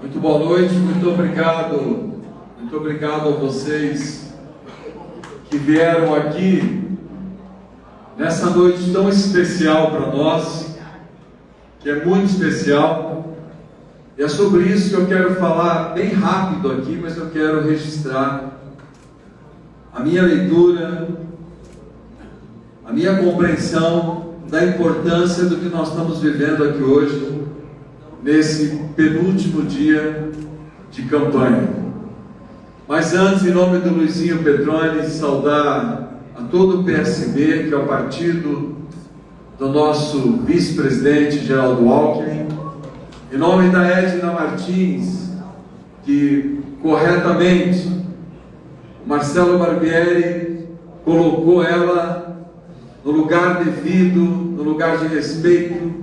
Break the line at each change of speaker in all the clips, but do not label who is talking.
Muito boa noite, muito obrigado a vocês que vieram aqui nessa noite tão especial para nós, que é muito especial, e é sobre isso que eu quero falar bem rápido aqui, mas eu quero registrar a minha leitura, a minha compreensão da importância do que nós estamos vivendo aqui hoje, nesse penúltimo dia de campanha. Mas antes, em nome do Luizinho Petroni, saudar a todo o PSB, que é o partido do nosso vice-presidente Geraldo Alckmin, em nome da Edna Martins, que corretamente o Marcelo Barbieri colocou ela no lugar devido, no lugar de respeito,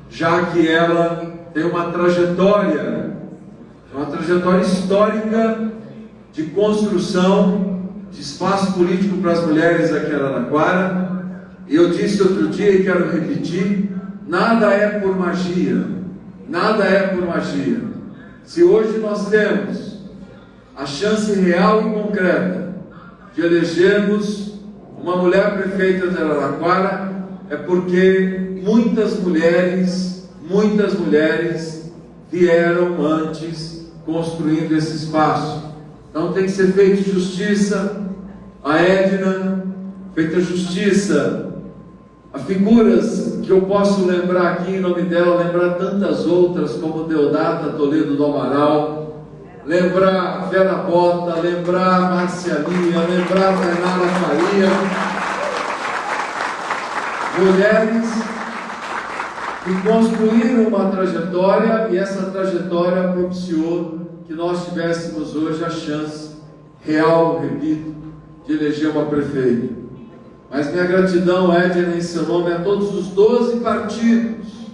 já que ela tem uma trajetória histórica de construção de espaço político para as mulheres aqui em Araraquara. E eu disse outro dia e quero repetir: nada é por magia, nada é por magia. Se hoje nós temos a chance real e concreta de elegermos uma mulher prefeita de Araraquara, é porque muitas mulheres vieram antes construindo esse espaço. Então tem que ser feita justiça a Edna, feita justiça a figuras que eu posso lembrar aqui em nome dela, lembrar tantas outras como Deodata Toledo do Amaral, lembrar Vera Bota, lembrar Marcialinha, lembrar Tainara Faria, mulheres que construíram uma trajetória, e essa trajetória propiciou que nós tivéssemos hoje a chance real, repito, de eleger uma prefeita. Mas minha gratidão, Edna, em seu nome, a todos os 12 partidos.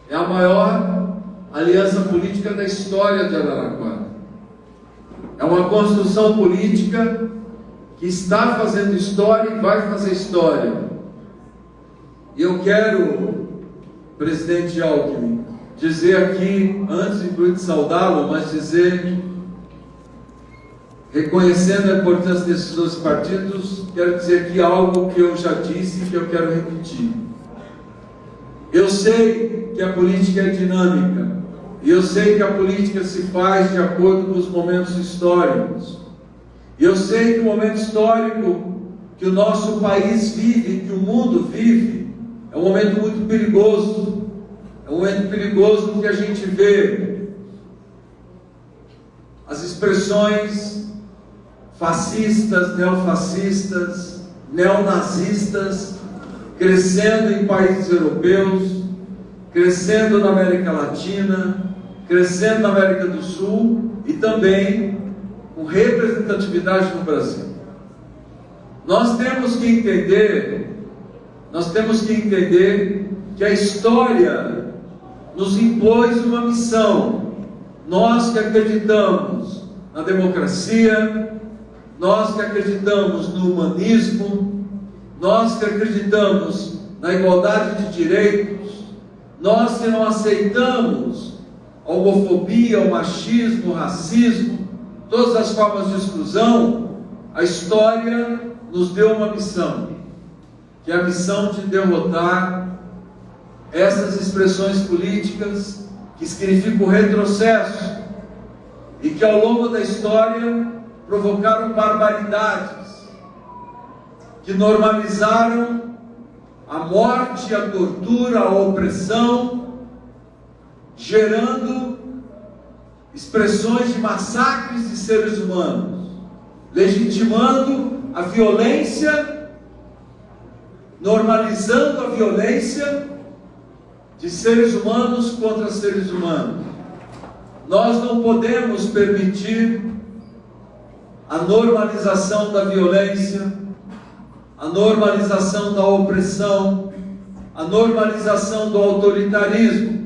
É a maior aliança política da história de Araraquara. É uma construção política que está fazendo história e vai fazer história. E eu quero, presidente Alckmin, dizer aqui, antes inclusive de saudá-lo, mas dizer, reconhecendo a importância desses 12 partidos, quero dizer aqui algo que eu já disse e que eu quero repetir. Eu sei que a política é dinâmica, e eu sei que a política se faz de acordo com os momentos históricos. E eu sei que o momento histórico que o nosso país vive, que o mundo vive, é um momento muito perigoso. É um momento perigoso porque a gente vê as expressões fascistas, neofascistas, neonazistas crescendo em países europeus, crescendo na América Latina, crescendo na América do Sul e também com representatividade no Brasil. Nós temos que entender que a história nos impôs uma missão. Nós que acreditamos na democracia, nós que acreditamos no humanismo, nós que acreditamos na igualdade de direitos, nós que não aceitamos a homofobia, o machismo, o racismo, todas as formas de exclusão, a história nos deu uma missão, que é a missão de derrotar essas expressões políticas que significam retrocesso e que ao longo da história provocaram barbaridades, que normalizaram a morte, a tortura, a opressão, gerando expressões de massacres de seres humanos, legitimando a violência, normalizando a violência de seres humanos contra seres humanos. Nós não podemos permitir a normalização da violência, a normalização da opressão, a normalização do autoritarismo.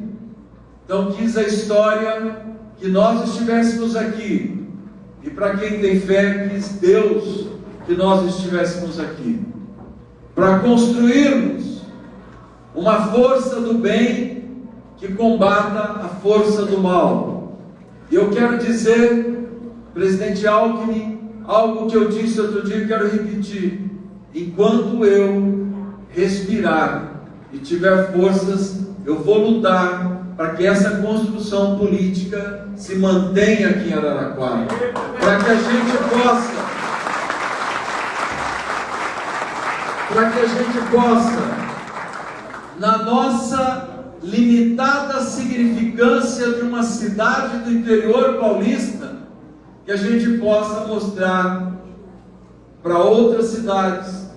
Então quis a história que nós estivéssemos aqui, e para quem tem fé, quis Deus que nós estivéssemos aqui, para construirmos uma força do bem que combata a força do mal. E eu quero dizer, presidente Alckmin, algo que eu disse outro dia e quero repetir: enquanto eu respirar e tiver forças, eu vou lutar para que essa construção política se mantenha aqui em Araraquara, para que a gente possa, na nossa limitada significância de uma cidade do interior paulista, que a gente possa mostrar para outras cidades,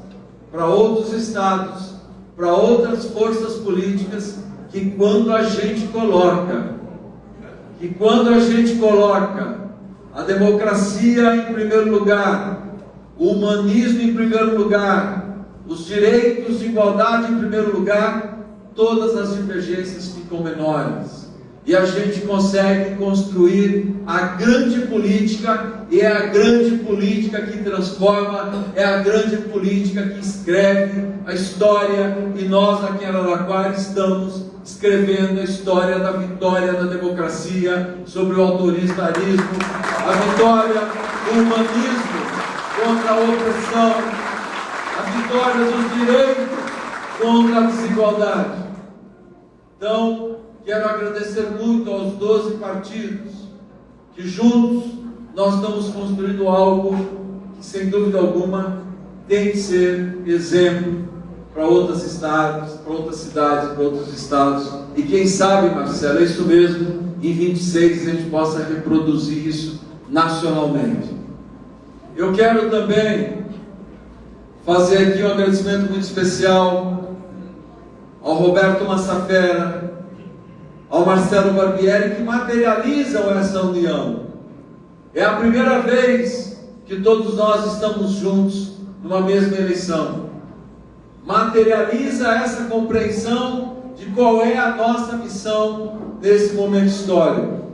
para outros estados, para outras forças políticas, que quando a gente coloca a democracia em primeiro lugar, o humanismo em primeiro lugar, os direitos de igualdade em primeiro lugar, todas as divergências ficam menores. E a gente consegue construir a grande política, e é a grande política que transforma, é a grande política que escreve a história, e nós aqui em Araraquara estamos escrevendo a história da vitória da democracia sobre o autoritarismo, a vitória do humanismo contra a opressão, a vitória dos direitos contra a desigualdade. Então, quero agradecer muito aos 12 partidos, que juntos nós estamos construindo algo que, sem dúvida alguma, tem que ser exemplo para outros estados, para outras cidades, para outros estados. E quem sabe, Marcelo, é isso mesmo, em 26 a gente possa reproduzir isso nacionalmente. Eu quero também fazer aqui um agradecimento muito especial ao Roberto Massafera, ao Marcelo Barbieri, que materializam essa união. É a primeira vez que todos nós estamos juntos numa mesma eleição. Materializa essa compreensão de qual é a nossa missão nesse momento histórico.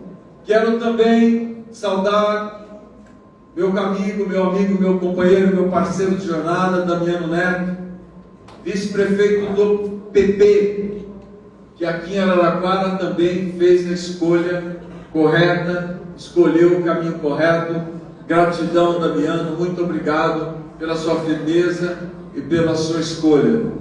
Quero também saudar meu amigo, meu companheiro, meu parceiro de jornada, Damiano Neto, vice-prefeito do PP, que aqui em Araraquara também fez a escolha correta, escolheu o caminho correto. Gratidão, Damiano, muito obrigado pela sua firmeza e pela sua escolha.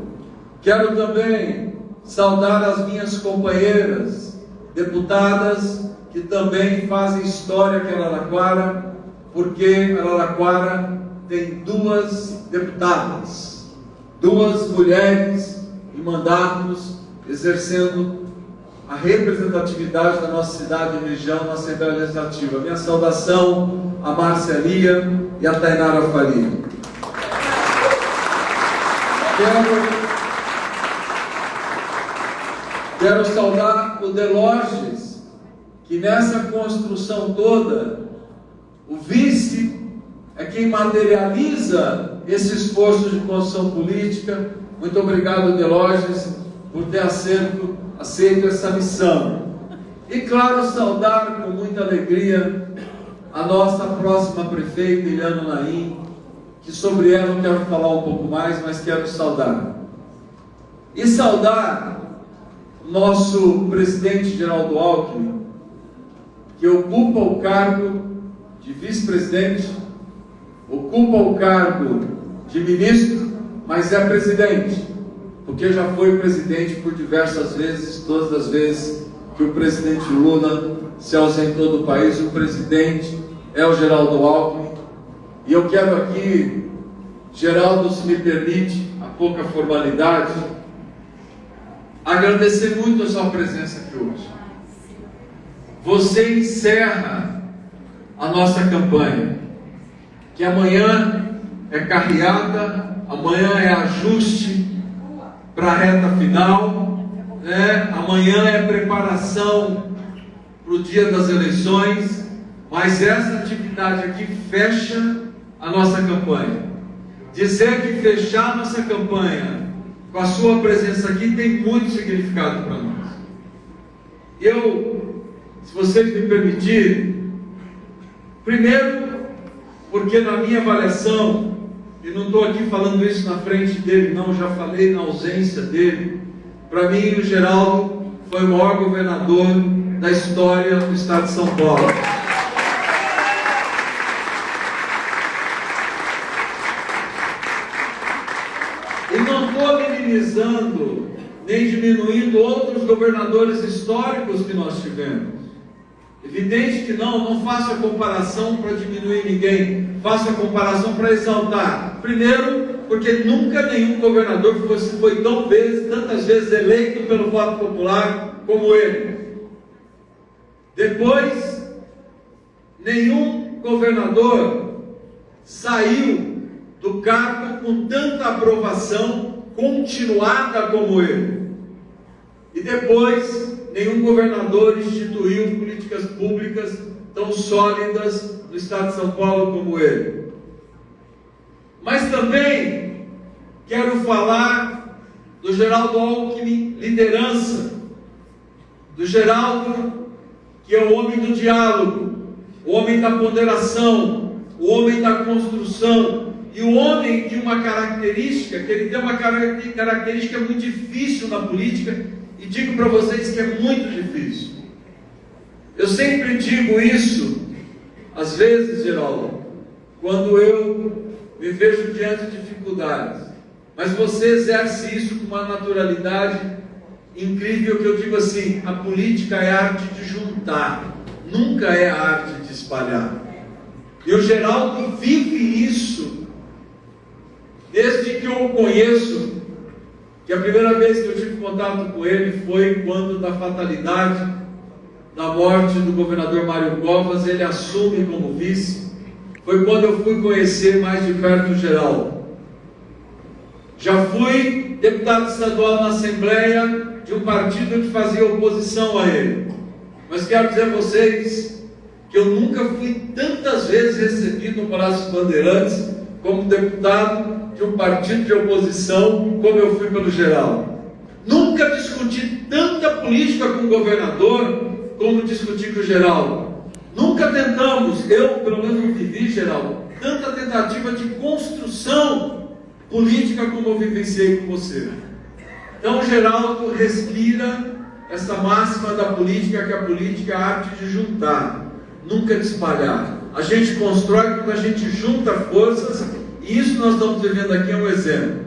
Quero também saudar as minhas companheiras deputadas, que também fazem história aqui em Araraquara, porque Araraquara tem 2 deputadas, 2 mulheres em mandatos, exercendo a representatividade da nossa cidade e região na Assembleia Legislativa. Minha saudação a Márcia Lia e a Tainara Faria. Quero saudar o Delorges, que nessa construção toda, o vice é quem materializa esse esforço de construção política. Muito obrigado, Delorges, por ter aceito essa missão. E claro, saudar com muita alegria a nossa próxima prefeita, Eliana Naim, que sobre ela não quero falar um pouco mais, mas quero saudar. E saudar o nosso presidente Geraldo Alckmin, que ocupa o cargo de vice-presidente, ocupa o cargo de ministro, mas é presidente, porque já foi presidente por diversas vezes. Todas as vezes que o presidente Lula se ausentou do país, o presidente é o Geraldo Alckmin. E eu quero aqui, Geraldo, se me permite a pouca formalidade, agradecer muito a sua presença aqui hoje. Você encerra a nossa campanha, que amanhã é carreata, amanhã é ajuste para a reta final, amanhã é preparação para o dia das eleições, mas essa atividade aqui fecha a nossa campanha. Dizer que fechar a nossa campanha com a sua presença aqui tem muito significado para nós. Eu, se vocês me permitirem, primeiro, porque na minha avaliação, e não estou aqui falando isso na frente dele, não, já falei na ausência dele, para mim o Geraldo foi o maior governador da história do estado de São Paulo. E não estou minimizando nem diminuindo outros governadores históricos que nós tivemos. Evidente que não faço a comparação para diminuir ninguém, faço a comparação para exaltar. Primeiro, porque nunca nenhum governador foi tantas vezes eleito pelo voto popular como ele. Depois, nenhum governador saiu do cargo com tanta aprovação continuada como ele. E depois, nenhum governador instituiu políticas públicas tão sólidas no estado de São Paulo como ele. Mas também quero falar do Geraldo Alckmin, liderança, do Geraldo, que é o homem do diálogo, o homem da ponderação, o homem da construção, e o homem de uma característica, que ele tem uma característica muito difícil na política, e digo para vocês que é muito difícil. Eu sempre digo isso, às vezes, Geraldo, quando eu me vejo diante de dificuldades, mas você exerce isso com uma naturalidade incrível, que eu digo assim: a política é a arte de juntar, nunca é a arte de espalhar. E o Geraldo vive isso desde que eu o conheço, que a primeira vez que eu tive contato com ele foi quando, da fatalidade da morte do governador Mário Covas, ele assume como vice. Foi quando eu fui conhecer mais de perto o Geraldo. Já fui deputado estadual na Assembleia de um partido que fazia oposição a ele. Mas quero dizer a vocês que eu nunca fui tantas vezes recebido no Palácio Bandeirantes como deputado de um partido de oposição como eu fui pelo Geraldo. Nunca discuti tanta política com o governador como discuti com o Geraldo. Nunca tentamos, eu pelo menos não vivi, Geraldo, tanta tentativa de construção política como eu vivenciei com você. Então o Geraldo respira essa máxima da política, que a política é a arte de juntar, nunca de espalhar. A gente constrói quando a gente junta forças, e isso nós estamos vivendo aqui é um exemplo.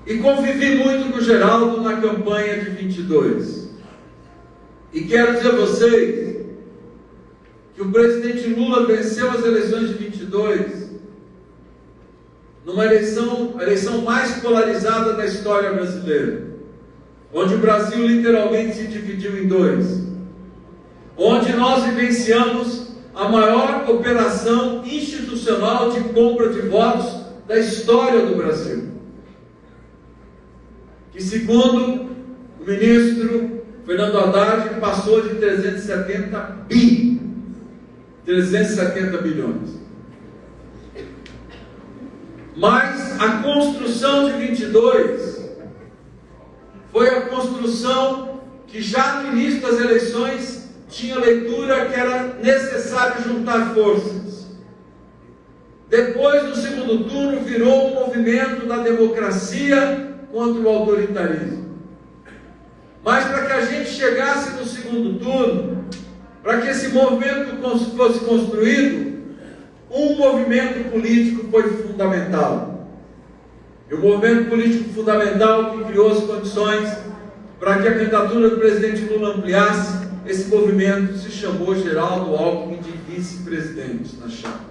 E convivi muito com o Geraldo na campanha de 22. E quero dizer a vocês que o presidente Lula venceu as eleições de 22 numa eleição, a eleição mais polarizada da história brasileira, onde o Brasil literalmente se dividiu em dois, onde nós vivenciamos a maior operação institucional de compra de votos da história do Brasil, que, segundo o ministro Fernando Haddad, passou de 370 bilhões. Mas a construção de 22 foi a construção que já no início das eleições tinha leitura que era necessário juntar forças. Depois, no segundo turno, virou um movimento da democracia contra o autoritarismo. Mas para que a gente chegasse no segundo turno, para que esse movimento fosse construído, um movimento político foi fundamental. E o movimento político fundamental que criou as condições para que a candidatura do presidente Lula ampliasse, esse movimento se chamou Geraldo Alckmin de vice-presidente na chapa.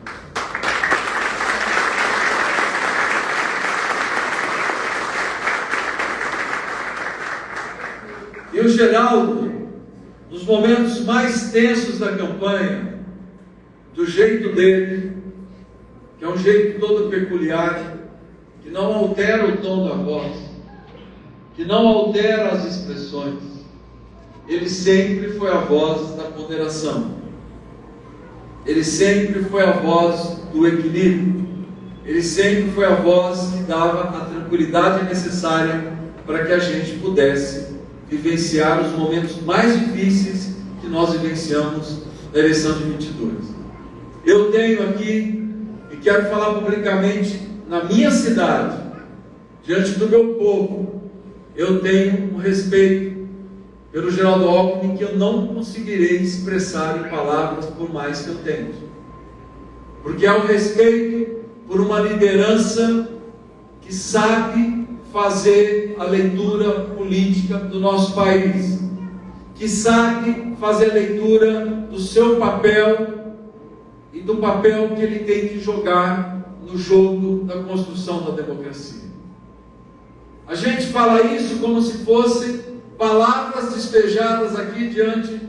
E o Geraldo, nos momentos mais tensos da campanha, do jeito dele, que é um jeito todo peculiar, que não altera o tom da voz, que não altera as expressões, ele sempre foi a voz da ponderação, ele sempre foi a voz do equilíbrio, ele sempre foi a voz que dava a tranquilidade necessária para que a gente pudesse vivenciar os momentos mais difíceis que nós vivenciamos na eleição de 22. Eu tenho aqui, e quero falar publicamente, na minha cidade, diante do meu povo, eu tenho um respeito pelo Geraldo Alckmin que eu não conseguirei expressar em palavras por mais que eu tente. Porque é o respeito por uma liderança que sabe fazer a leitura política do nosso país, que sabe fazer a leitura do seu papel e do papel que ele tem que jogar no jogo da construção da democracia. A gente fala isso como se fossem palavras despejadas aqui diante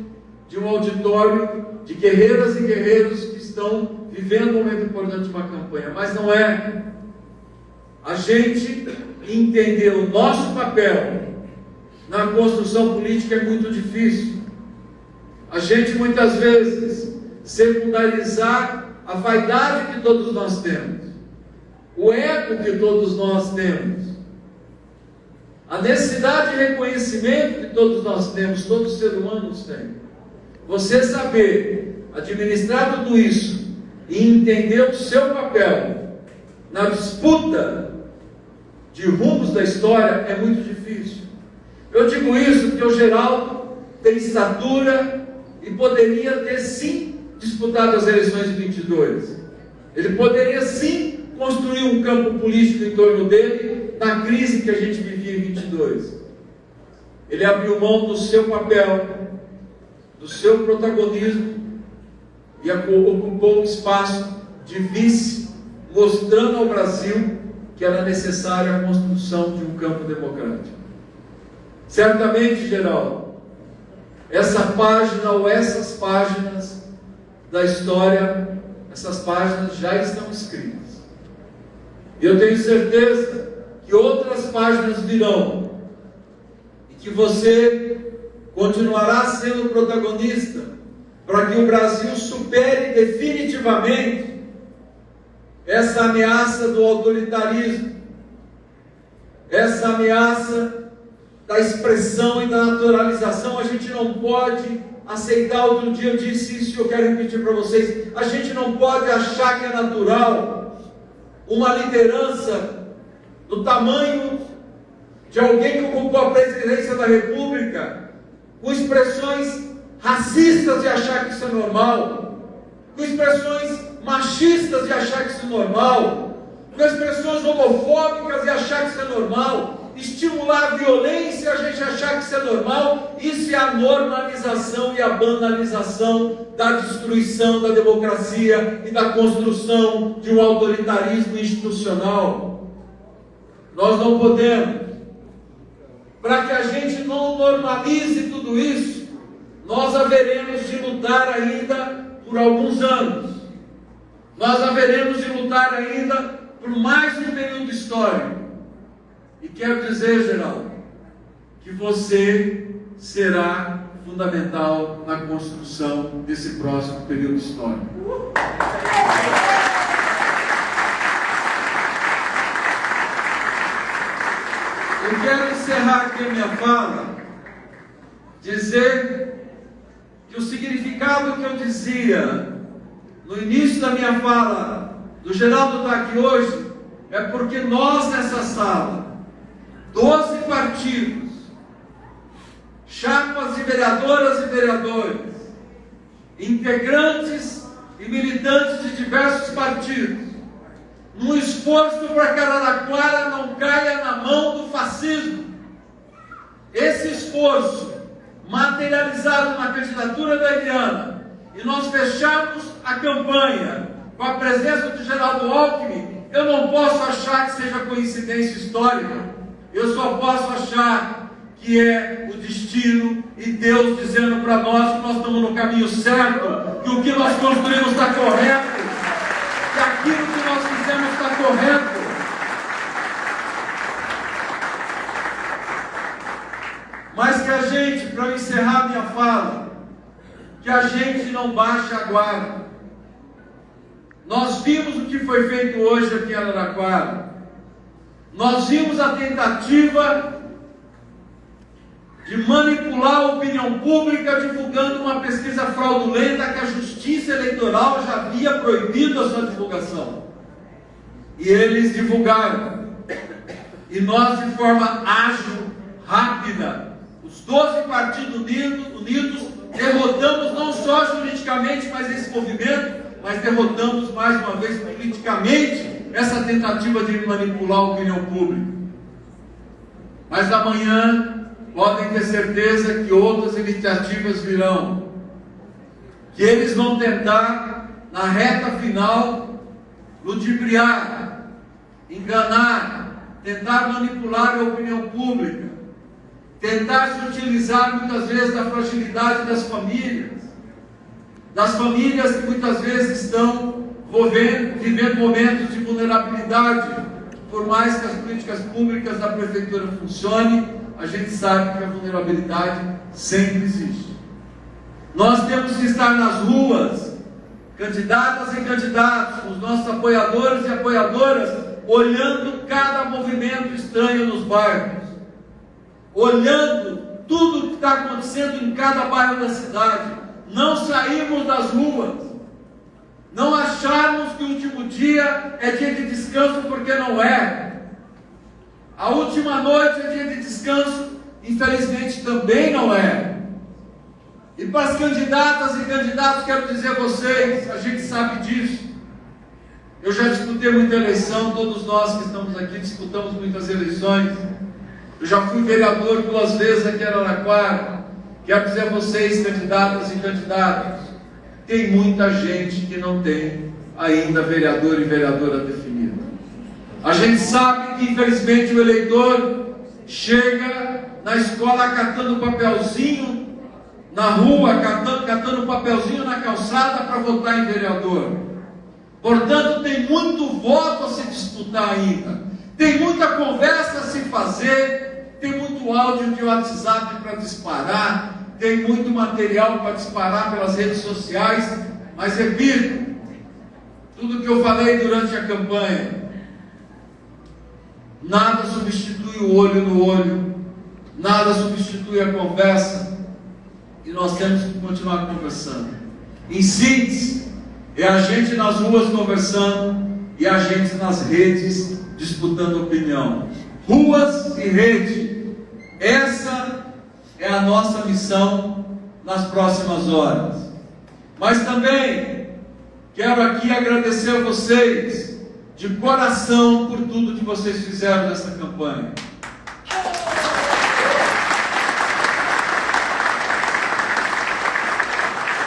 de um auditório de guerreiras e guerreiros que estão vivendo um momento importante de uma campanha, mas não é. A gente entender o nosso papel na construção política é muito difícil. A gente muitas vezes secundarizar a vaidade que todos nós temos, o ego que todos nós temos, a necessidade de reconhecimento que todos nós temos, todos os seres humanos têm. Você saber administrar tudo isso e entender o seu papel na disputa de rumos da história é muito difícil. Eu digo isso porque o Geraldo tem estatura e poderia ter sim disputado as eleições de 22. Ele poderia sim construir um campo político em torno dele na crise que a gente vivia em 22. Ele abriu mão do seu papel, do seu protagonismo e ocupou um espaço de vice, mostrando ao Brasil que era necessária a construção de um campo democrático. Certamente, Geraldo, essa página ou essas páginas da história, essas páginas já estão escritas. E eu tenho certeza que outras páginas virão e que você continuará sendo protagonista para que o Brasil supere definitivamente essa ameaça do autoritarismo, essa ameaça da expressão e da naturalização. A gente não pode aceitar. Outro dia eu disse isso e eu quero repetir para vocês: a gente não pode achar que é natural uma liderança do tamanho de alguém que ocupou a presidência da República com expressões racistas e achar que isso é normal, com expressões machistas e achar que isso é normal, com expressões homofóbicas e achar que isso é normal, estimular a violência e a gente achar que isso é normal. Isso é a normalização e a banalização da destruição da democracia e da construção de um autoritarismo institucional. Nós não podemos. Para que a gente não normalize tudo isso, nós haveremos de lutar ainda por alguns anos. Nós haveremos de lutar ainda por mais um período histórico. E quero dizer, Geraldo, que você será fundamental na construção desse próximo período histórico. Eu quero encerrar aqui a minha fala, dizer que o significado que eu dizia no início da minha fala, do Geraldo estar aqui hoje, é porque nós nessa sala, 12 partidos, chapas de vereadoras e vereadores, integrantes e militantes de diversos partidos, num esforço para que Araraquara não caia na mão do fascismo. Esse esforço materializado na candidatura da Eliana, e nós fechamos a campanha com a presença do Geraldo Alckmin, eu não posso achar que seja coincidência histórica. Eu só posso achar que é o destino e Deus dizendo para nós que nós estamos no caminho certo, que o que nós construímos está correto, que aquilo que nós fizemos está correto. Mas que a gente, para eu encerrar minha fala, que a gente não baixe a guarda. Nós vimos o que foi feito hoje aqui em Araraquara. Nós vimos a tentativa de manipular a opinião pública divulgando uma pesquisa fraudulenta que a Justiça Eleitoral já havia proibido a sua divulgação. E eles divulgaram. E nós, de forma ágil, rápida, os 12 partidos unidos, derrotamos não só juridicamente, mas esse movimento, mas derrotamos mais uma vez politicamente essa tentativa de manipular a opinião pública. Mas amanhã podem ter certeza que outras iniciativas virão, que eles vão tentar, na reta final, ludibriar, enganar, tentar manipular a opinião pública, tentar se utilizar muitas vezes da fragilidade das famílias que muitas vezes estão vivendo momentos de vulnerabilidade. Por mais que as políticas públicas da prefeitura funcionem, a gente sabe que a vulnerabilidade sempre existe. Nós temos que estar nas ruas, candidatas e candidatos, os nossos apoiadores e apoiadoras, olhando cada movimento estranho nos bairros, olhando tudo o que está acontecendo em cada bairro da cidade, não sairmos das ruas, não acharmos que o último dia é dia de descanso, porque não é. A última noite é dia de descanso, infelizmente também não é. E para as candidatas e candidatos, quero dizer a vocês, a gente sabe disso. Eu já disputei muita eleição, todos nós que estamos aqui disputamos muitas eleições. Eu já fui vereador 2 vezes aqui em Araraquara. Quero dizer a vocês, candidatas e candidatos, tem muita gente que não tem ainda vereador e vereadora definida. A gente sabe que infelizmente o eleitor chega na escola catando papelzinho, na rua catando papelzinho na calçada para votar em vereador. Portanto, tem muito voto a se disputar ainda, tem muita conversa a se fazer, tem muito áudio de WhatsApp para disparar, tem muito material para disparar pelas redes sociais, mas repito, tudo que eu falei durante a campanha, nada substitui o olho no olho, nada substitui a conversa, e nós temos que continuar conversando. Em síntese, é a gente nas ruas conversando e a gente nas redes disputando opinião. Ruas e rede, essa é a nossa missão nas próximas horas. Mas também quero aqui agradecer a vocês de coração por tudo que vocês fizeram nessa campanha.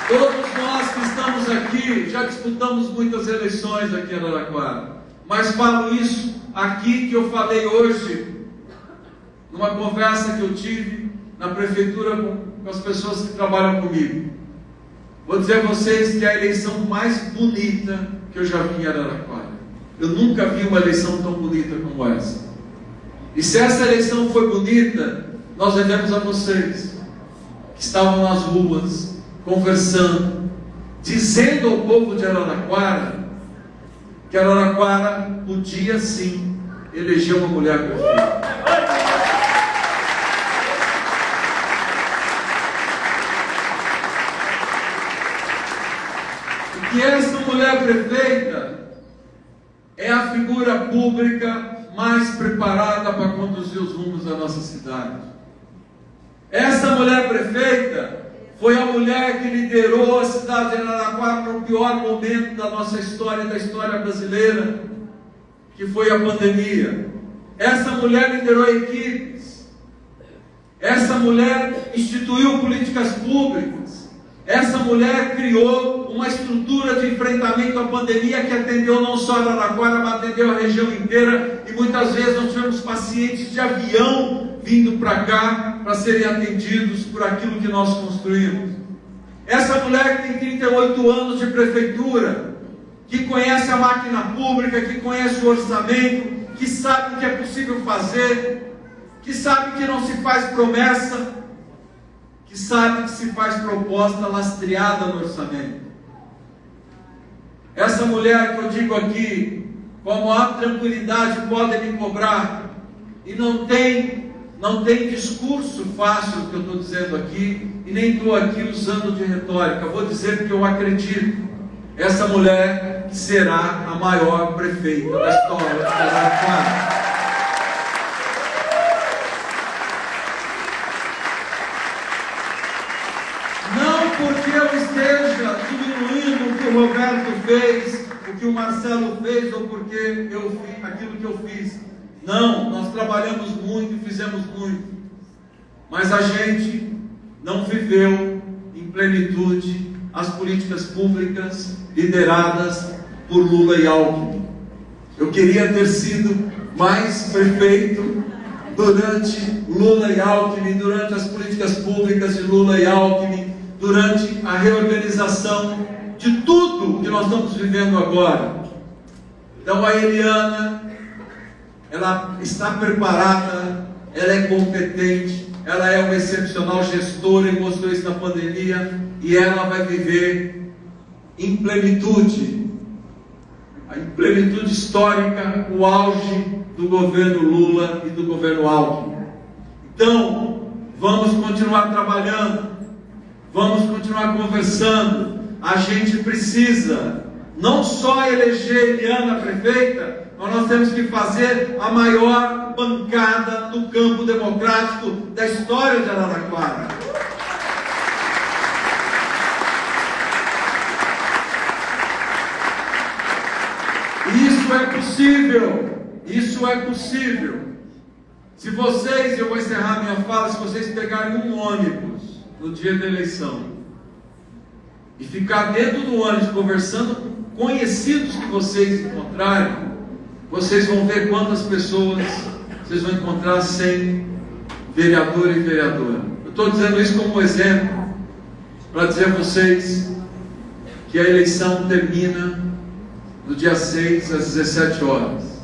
Todos nós que estamos aqui já disputamos muitas eleições aqui em Araraquara, mas falo isso aqui que eu falei hoje numa conversa que eu tive na prefeitura com as pessoas que trabalham comigo. Vou dizer a vocês que é a eleição mais bonita que eu já vi em Araraquara. Eu nunca vi uma eleição tão bonita como essa. E se essa eleição foi bonita, nós devemos a vocês que estavam nas ruas, conversando, dizendo ao povo de Araraquara que Araraquara podia sim eleger uma mulher prefeita. E que essa mulher prefeita é a figura pública mais preparada para conduzir os rumos da nossa cidade. Essa mulher prefeita foi a mulher que liderou a cidade de Araraquara no pior momento da nossa história, da história brasileira, que foi a pandemia. Essa mulher liderou equipes. Essa mulher instituiu políticas públicas. Essa mulher criou uma estrutura de enfrentamento à pandemia que atendeu não só Araraquara, mas atendeu a região inteira. E muitas vezes nós tivemos pacientes de avião vindo para cá para serem atendidos por aquilo que nós construímos. Essa mulher que tem 38 anos de prefeitura, que conhece a máquina pública, que conhece o orçamento, que sabe o que é possível fazer, que sabe que não se faz promessa, que sabe que se faz proposta lastreada no orçamento. Essa mulher que eu digo aqui, com a maior tranquilidade podem me cobrar, e não tem discurso fácil que eu estou dizendo aqui, e nem estou aqui usando de retórica, vou dizer porque eu acredito. Essa mulher será a maior prefeita da história de Araraquara. porque eu esteja diminuindo o que o Roberto fez, o que o Marcelo fez, ou porque eu fiz aquilo que eu fiz. Não, nós trabalhamos muito e fizemos muito, mas a gente não viveu em plenitude as políticas públicas lideradas por Lula e Alckmin. Eu queria ter sido mais prefeito durante Lula e Alckmin, durante as políticas públicas de Lula e Alckmin, durante a reorganização de tudo que nós estamos vivendo agora. Então a Eliana, ela está preparada, ela é competente, ela é uma excepcional gestora e mostrou isso na pandemia, e ela vai viver em plenitude, em plenitude histórica, o auge do governo Lula e do governo Alckmin. Então, vamos continuar trabalhando, vamos continuar conversando. A gente precisa não só eleger Eliana prefeita, mas nós temos que fazer a maior bancada do campo democrático da história de Araraquara. Isso é possível, isso é possível. Se vocês, eu vou encerrar minha fala, se vocês pegarem um ônibus no dia da eleição e ficar dentro do ônibus conversando com conhecidos que vocês encontrarem, vocês vão ver quantas pessoas vocês vão encontrar sem vereador e vereadora. Eu estou dizendo isso como um exemplo para dizer a vocês que a eleição termina no dia 6 às 17 horas.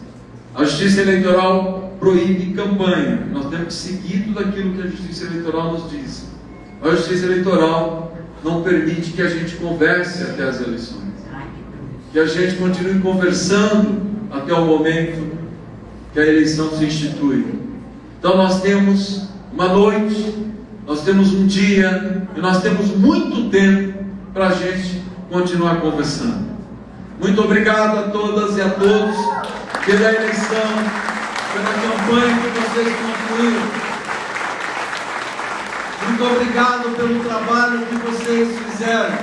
A Justiça Eleitoral proíbe campanha. Nós temos que seguir tudo aquilo que a Justiça Eleitoral nos diz. A Justiça Eleitoral não permite que a gente converse até as eleições, que a gente continue conversando até o momento que a eleição se institui. Então nós temos uma noite, nós temos um dia e nós temos muito tempo para a gente continuar conversando. Muito obrigado a todas e a todos pela eleição, pela campanha que vocês concluíram. Muito obrigado pelo trabalho que vocês fizeram.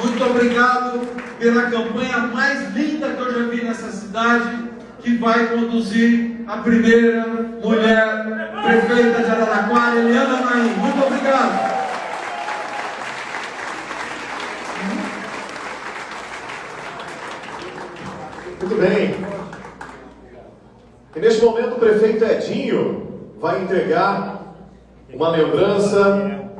Muito obrigado pela campanha mais linda que eu já vi nessa cidade, que vai conduzir a primeira mulher prefeita de Araraquara, Eliana Naim. Muito obrigado.
Muito bem. E neste momento o prefeito Edinho vai entregar uma lembrança,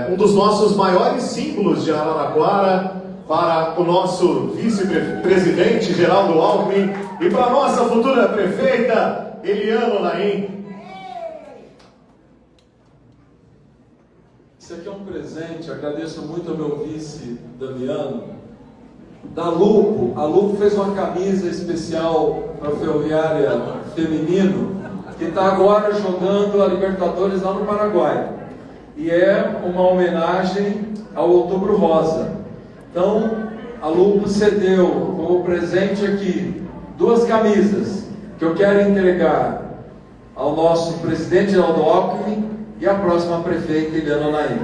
um dos nossos maiores símbolos de Araraquara, para o nosso vice-presidente Geraldo Alckmin e para a nossa futura prefeita Eliana Naim.
Isso aqui é um presente, agradeço muito ao meu vice Damiano, da Lupo. A Lupo fez uma camisa especial para a Ferroviária Feminino, que está agora jogando a Libertadores lá no Paraguai, e é uma homenagem ao Outubro Rosa. Então a Lupo cedeu como presente aqui 2 camisas que eu quero entregar ao nosso presidente Geraldo Alckmin e à próxima prefeita Eliana Naim.